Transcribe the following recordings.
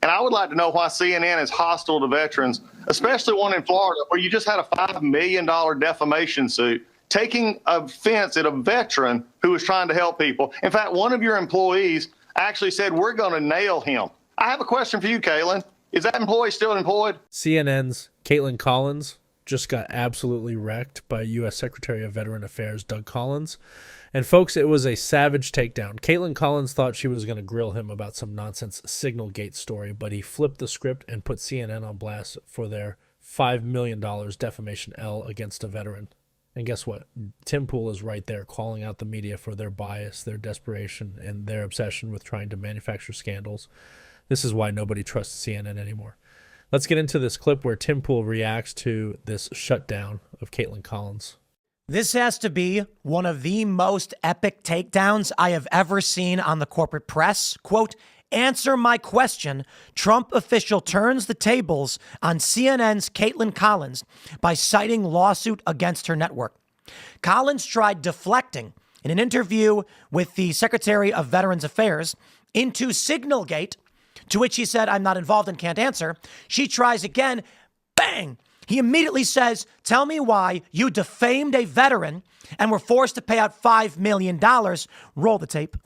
And I would like to know why CNN is hostile to veterans, especially one in Florida where you just had a $5 million defamation suit taking offense at a veteran who was trying to help people. In fact, one of your employees actually said, we're going to nail him. I have a question for you, Kaitlan. Is that employee still employed? CNN's Kaitlan Collins just got absolutely wrecked by U.S. Secretary of Veteran Affairs Doug Collins. And folks, it was a savage takedown. Kaitlan Collins thought she was going to grill him about some nonsense Signalgate story, but he flipped the script and put CNN on blast for their $5 million defamation L against a veteran. And guess what? Tim Pool is right there calling out the media for their bias, their desperation, and their obsession with trying to manufacture scandals. This is why nobody trusts CNN anymore. Let's get into this clip where Tim Pool reacts to this shutdown of Kaitlan Collins. This has to be one of the most epic takedowns I have ever seen on the corporate press. Quote, answer my question. Trump official turns the tables on CNN's Kaitlan Collins by citing lawsuit against her network. Collins tried deflecting in an interview with the Secretary of Veterans Affairs into Signalgate, to which he said, I'm not involved and can't answer. She tries again, bang! He immediately says, tell me why you defamed a veteran and were forced to pay out $5 million. Roll the tape.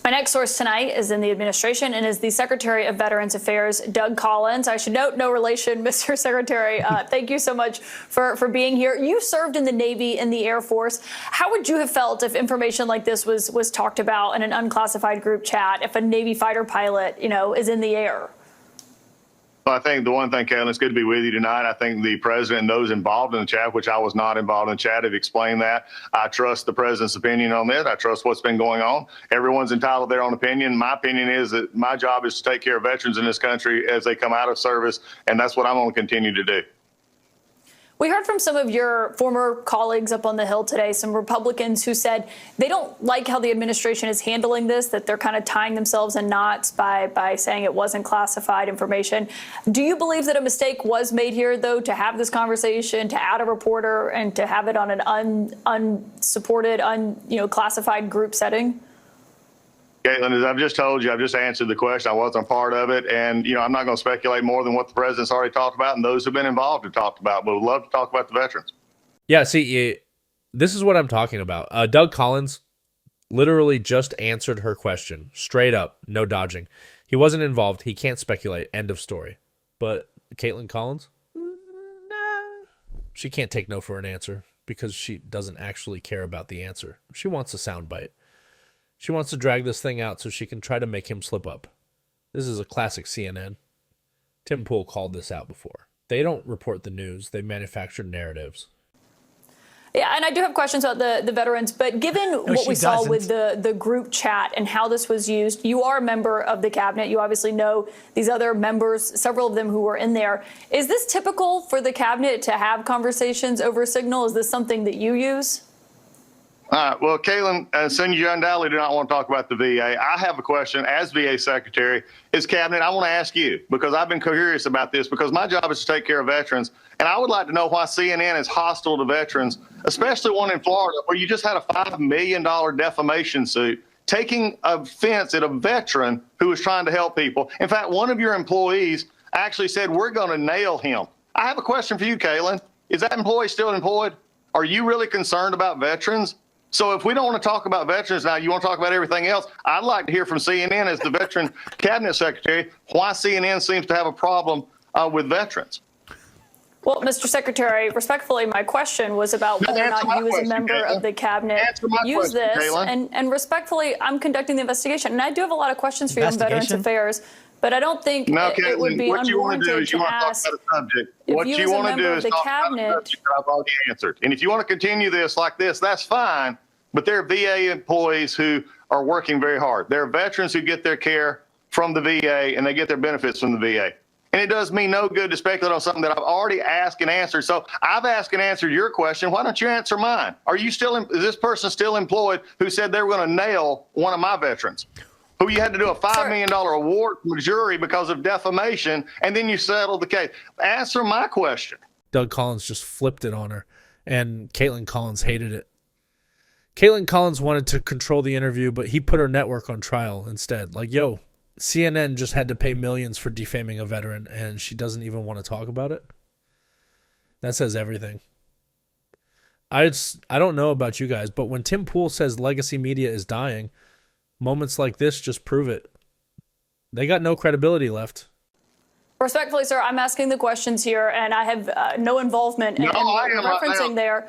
My next source tonight is in the administration and is the Secretary of Veterans Affairs, Doug Collins. I should note, no relation, Mr. Secretary. Thank you so much for being here. You served in the Navy and the Air Force. How would you have felt if information like this was talked about in an unclassified group chat, if a Navy fighter pilot, is in the air? Well, I think the one thing, Kaitlan, it's good to be with you tonight. I think the president and those involved in the chat, which I was not involved in the chat, have explained that. I trust the president's opinion on this. I trust what's been going on. Everyone's entitled to their own opinion. My opinion is that my job is to take care of veterans in this country as they come out of service, and that's what I'm going to continue to do. We heard from some of your former colleagues up on the Hill today, some Republicans who said they don't like how the administration is handling this, that they're kind of tying themselves in knots by saying it wasn't classified information. Do you believe that a mistake was made here, though, to have this conversation, to add a reporter and to have it on an unsupported, classified group setting? Kaitlan, as I've just told you, I've just answered the question. I wasn't part of it. And, I'm not going to speculate more than what the president's already talked about and those who've been involved have talked about. But we'd love to talk about the veterans. Yeah, see, this is what I'm talking about. Doug Collins literally just answered her question. Straight up, no dodging. He wasn't involved. He can't speculate. End of story. But Kaitlan Collins? Nah. She can't take no for an answer because she doesn't actually care about the answer. She wants a soundbite. She wants to drag this thing out so she can try to make him slip up. This is a classic CNN. Tim Pool called this out before. They don't report the news. They manufacture narratives. Yeah, and I do have questions about the veterans, but given what we saw with the group chat and how this was used, you are a member of the cabinet. You obviously know these other members, several of them who were in there. Is this typical for the cabinet to have conversations over Signal? Is this something that you use? Well, Kaitlan, since you undoubtedly do not want to talk about the VA, I have a question as VA Secretary. As Cabinet, I want to ask you, because I've been curious about this, because my job is to take care of veterans, and I would like to know why CNN is hostile to veterans, especially one in Florida where you just had a $5 million defamation suit taking offense at a veteran who was trying to help people. In fact, one of your employees actually said, we're going to nail him. I have a question for you, Kaitlan. Is that employee still employed? Are you really concerned about veterans? So if we don't want to talk about veterans now, you want to talk about everything else, I'd like to hear from CNN as the Veteran Cabinet Secretary why CNN seems to have a problem with veterans. Well, Mr. Secretary, respectfully, my question was about whether or not you as a member of the cabinet use this. And respectfully, I'm conducting the investigation. And I do have a lot of questions for you on Veterans Affairs, but I don't think it would be unwarranted to ask what you want to do is talk about the subject that I've already answered. And if you want to continue this like this, that's fine. But there are VA employees who are working very hard. There are veterans who get their care from the VA and they get their benefits from the VA. And it does me no good to speculate on something that I've already asked and answered. So I've asked and answered your question. Why don't you answer mine? Are you still, is this person still employed who said they were going to nail one of my veterans? Who you had to do a $5 million award from a jury because of defamation, and then you settled the case. Answer my question. Doug Collins just flipped it on her, and Kaitlan Collins hated it. Kaitlan Collins wanted to control the interview, but he put her network on trial instead. Like, yo, CNN just had to pay millions for defaming a veteran, and she doesn't even want to talk about it. That says everything. I don't know about you guys, but when Tim Pool says legacy media is dying, moments like this just prove it. They got no credibility left. Respectfully, sir, I'm asking the questions here, and I have no involvement in referencing there.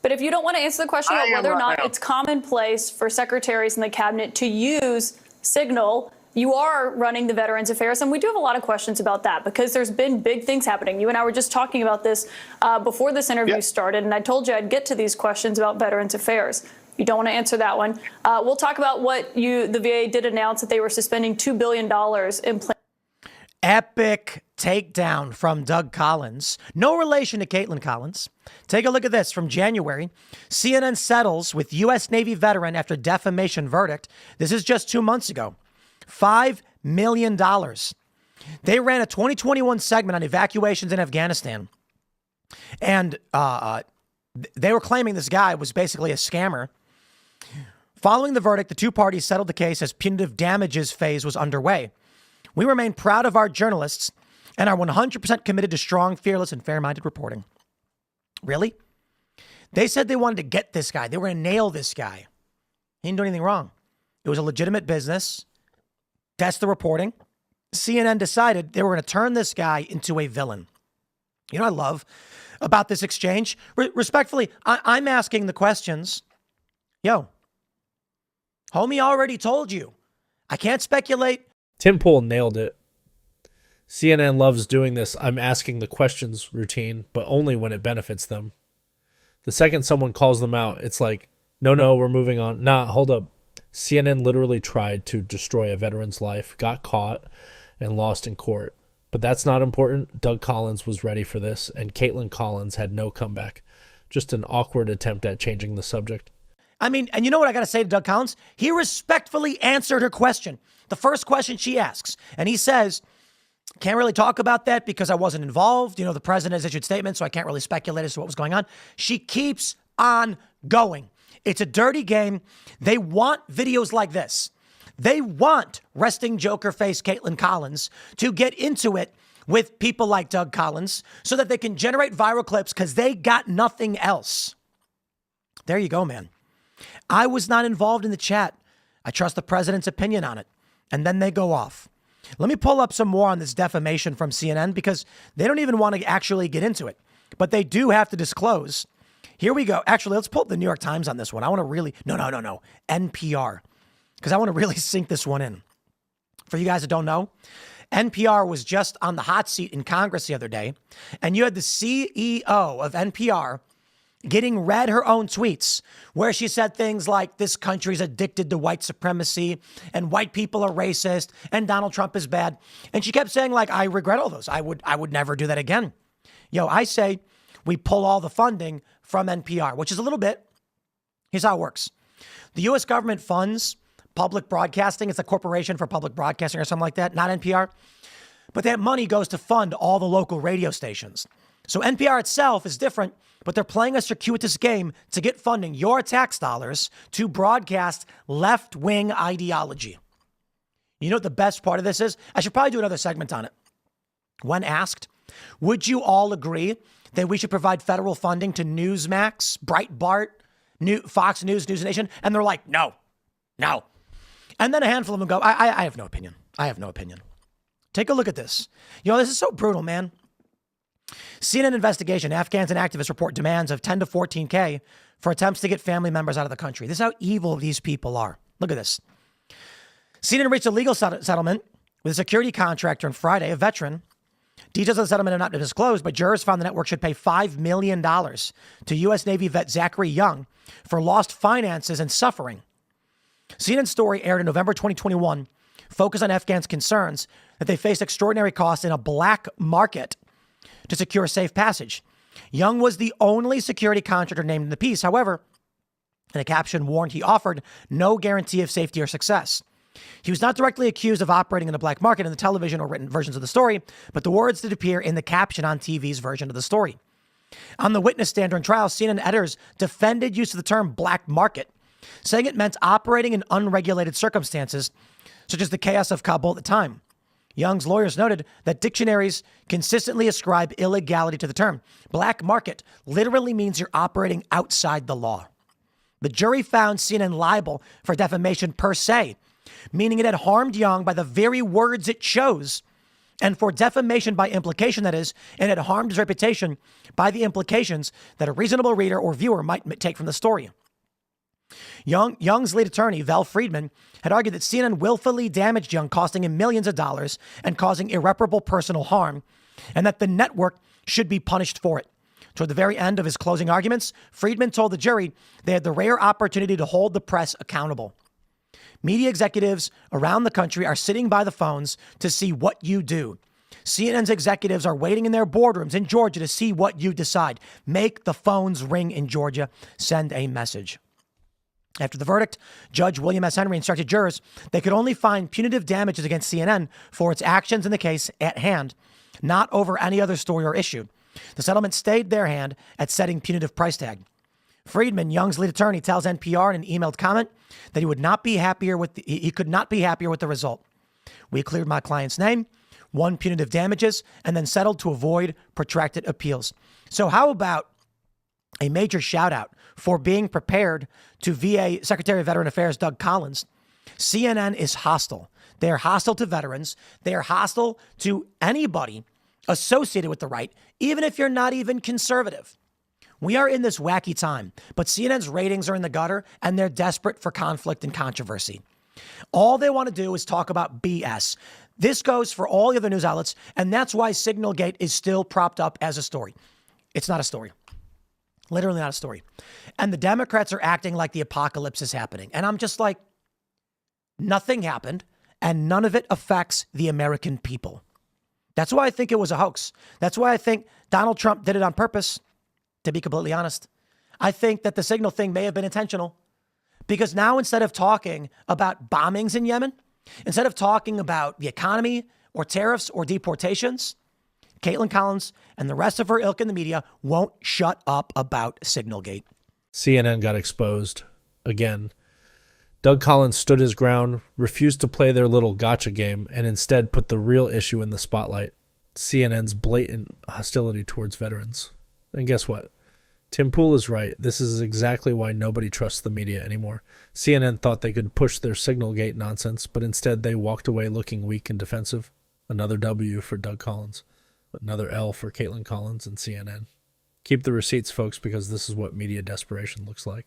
But if you don't want to answer the question about whether or not it's commonplace for secretaries in the cabinet to use Signal, you are running the Veterans Affairs, and we do have a lot of questions about that because there's been big things happening. You and I were just talking about this before this interview started, and I told you I'd get to these questions about Veterans Affairs. You don't want to answer that one. We'll talk about what the VA did announce, that they were suspending $2 billion in Epic takedown from Doug Collins. No relation to Kaitlan Collins. Take a look at this from January. CNN settles with U.S. Navy veteran after defamation verdict. This is just 2 months ago. $5 million. They ran a 2021 segment on evacuations in Afghanistan. And they were claiming this guy was basically a scammer. Following the verdict, the two parties settled the case as punitive damages phase was underway. We remain proud of our journalists and are 100% committed to strong, fearless, and fair-minded reporting. Really? They said they wanted to get this guy. They were going to nail this guy. He didn't do anything wrong. It was a legitimate business. That's the reporting. CNN decided they were going to turn this guy into a villain. You know what I love about this exchange? Respectfully, I'm asking the questions. Yo, homie already told you. I can't speculate. Tim Pool nailed it. CNN loves doing this I'm asking the questions routine, but only when it benefits them. The second someone calls them out, it's like, no, we're moving on. Nah, hold up. CNN literally tried to destroy a veteran's life, got caught, and lost in court. But that's not important. Doug Collins was ready for this, and Kaitlan Collins had no comeback. Just an awkward attempt at changing the subject. I mean, and you know what I got to say to Doug Collins? He respectfully answered her question. The first question she asks, and he says, can't really talk about that because I wasn't involved. You know, the president has issued statements, so I can't really speculate as to what was going on. She keeps on going. It's a dirty game. They want videos like this. They want resting joker face Kaitlan Collins to get into it with people like Doug Collins so that they can generate viral clips because they got nothing else. There you go, man. I was not involved in the chat. I trust the president's opinion on it. And then they go off. Let me pull up some more on this defamation from CNN because they don't even want to actually get into it. But they do have to disclose. Here we go. Actually, let's pull up the New York Times on this one. I want to really... No. NPR. Because I want to really sink this one in. For you guys that don't know, NPR was just on the hot seat in Congress the other day. And you had the CEO of NPR getting read her own tweets where she said things like this country's addicted to white supremacy and white people are racist and Donald Trump is bad. And she kept saying, like, I regret all those. I would never do that again. Yo, I say we pull all the funding from NPR, which is a little bit. Here's how it works. The U.S. government funds public broadcasting. It's a corporation for public broadcasting or something like that, not NPR. But that money goes to fund all the local radio stations. So NPR itself is different, but they're playing a circuitous game to get funding, your tax dollars, to broadcast left-wing ideology. You know what the best part of this is? I should probably do another segment on it. When asked, would you all agree that we should provide federal funding to Newsmax, Breitbart, Fox News, News Nation? And they're like, no. And then a handful of them go, I have no opinion. I have no opinion. Take a look at this. You know, this is so brutal, man. CNN investigation, Afghans and activists report demands of 10 to 14K for attempts to get family members out of the country. This is how evil these people are. Look at this. CNN reached a legal settlement with a security contractor on Friday, a veteran. Details of the settlement are not disclosed, but jurors found the network should pay $5 million to U.S. Navy vet Zachary Young for lost finances and suffering. CNN's story aired in November 2021, focused on Afghans' concerns that they faced extraordinary costs in a black market to secure safe passage. Young was the only security contractor named in the piece. However, in a caption warned he offered no guarantee of safety or success. He was not directly accused of operating in the black market in the television or written versions of the story, but the words did appear in the caption on TV's version of the story. On the witness stand during trial, CNN editors defended use of the term black market, saying it meant operating in unregulated circumstances such as the chaos of Kabul at the time. Young's lawyers noted that dictionaries consistently ascribe illegality to the term. Black market literally means you're operating outside the law. The jury found CNN liable for defamation per se, meaning it had harmed Young by the very words it chose, and for defamation by implication, that is, it had harmed his reputation by the implications that a reasonable reader or viewer might take from the story. Young's lead attorney, Val Friedman, had argued that CNN willfully damaged Young, costing him millions of dollars and causing irreparable personal harm, and that the network should be punished for it. Toward the very end of his closing arguments, Friedman told the jury they had the rare opportunity to hold the press accountable. Media executives around the country are sitting by the phones to see what you do. CNN's executives are waiting in their boardrooms in Georgia to see what you decide. Make the phones ring in Georgia. Send a message. After the verdict, Judge William S. Henry instructed jurors they could only find punitive damages against CNN for its actions in the case at hand, not over any other story or issue. The settlement stayed their hand at setting punitive price tag. Friedman, Young's lead attorney, tells NPR in an emailed comment that he could not be happier with the result. We cleared my client's name, won punitive damages, and then settled to avoid protracted appeals. So how about a major shout out for being prepared to VA Secretary of Veteran Affairs Doug Collins? CNN is hostile. They are hostile to veterans. They are hostile to anybody associated with the right, even if you're not even conservative. We are in this wacky time, but CNN's ratings are in the gutter and they're desperate for conflict and controversy. All they want to do is talk about BS. This goes for all the other news outlets, and that's why Signalgate is still propped up as a story. It's not a story. Literally not a story. And the Democrats are acting like the apocalypse is happening. And I'm just like, nothing happened, and none of it affects the American people. That's why I think it was a hoax. That's why I think Donald Trump did it on purpose, to be completely honest. I think that the Signal thing may have been intentional, because now instead of talking about bombings in Yemen, instead of talking about the economy or tariffs or deportations, Kaitlan Collins and the rest of her ilk in the media won't shut up about Signalgate. CNN got exposed again. Doug Collins stood his ground, refused to play their little gotcha game, and instead put the real issue in the spotlight: CNN's blatant hostility towards veterans. And guess what? Tim Pool is right. This is exactly why nobody trusts the media anymore. CNN thought they could push their Signalgate nonsense, but instead they walked away looking weak and defensive. Another W for Doug Collins. Another L for Kaitlan Collins and CNN. Keep the receipts, folks, because this is what media desperation looks like.